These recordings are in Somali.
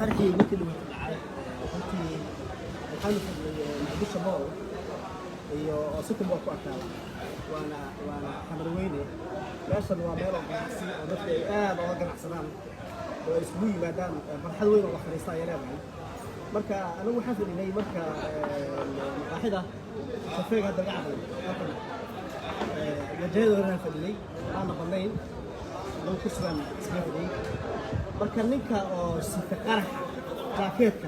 قرحي ممكن العالم أنت الحال في معدوش بال iyo sukun baa ku arkaa waana xamarweyne meeshan waa meel oo ganacsi oo dadka ay aad uga ganacsadaan oo ay isugu yimaadaan farxad weyn oo la fariistaa ay leedahay marka anigu waxaan fadhinay marka maqaaxida kafeega hadda gacday halkan wajahada horaan fadhinay aana badnayn loo ku sugan isla fadhinay marka ninka oo sita qaraxa jaakeetka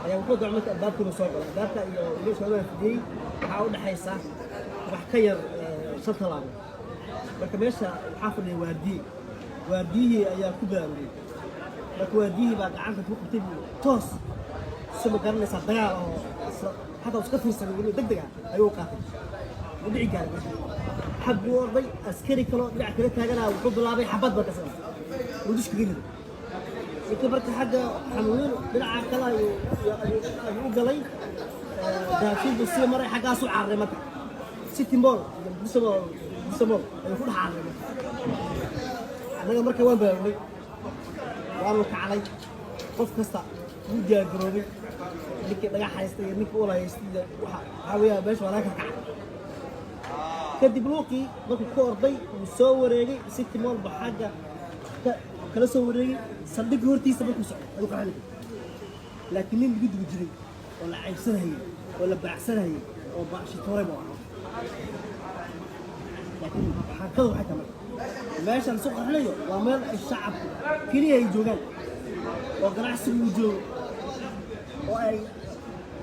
ayaa wuxuu dacmada albaabkuna soo galay albaabka iyo wiilasha horaan fadhiyay waxaa u dhaxaysa wax ka yar 5 talaabo marka meesha waxaa fadhiya waardiyihii ayaa ku baarugay marka waardiyihii baa gacanta ku qabtay toos soo garanaysa dagaal oo حتى وش كثر سنة يقولوا دق أيوة قاتل ودعي قال حب وضي عسكري كلو دع كلتها جنا وحب لابي حبض بكسر ودش كذي يكبرك حاجة حمولين دلع كلا يقولي ده في بصير مرة حاجة سوء عرمت ست مول بسمول يقول عرمت أنا مرة كمان بقولي وأنا كعلي قف كسر ودي أجربي ninka dhagax haystay ninka ula haystay waxa weeyaa beesha walaaka kacay kadib luuqi markuu ka orday uu soo wareegay si timool baxaga kala soo wareegay saldhig hortiisa markuu socday ayuu qaxay laakiin nin gudub jiray oo la caybsanahay oo la baacsanahay oo baashi toray baa laakiin xaqadu waxay tahay meeshan soo qaxlayo waa meel ay shacabku kaliya ay joogaan oo ganacsi uu joogo oo ay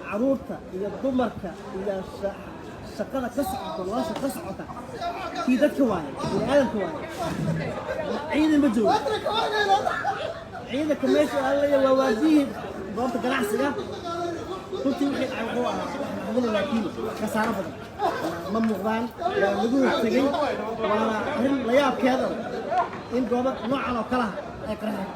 caruurta iyo dumarka iyo shaqada ka socota nolosha ka socota kii dadka waaye bini'aadamka waaye ciidan ma joogo ciidanka meesha alla waa waadihi goobta ganacsiga runtii wixii ay u ahaa laakiin kasaaro badan ma muuqdaan waa lagu tegay waana arrin la yaabkeeda in goobo noocan oo kala ay qarxeen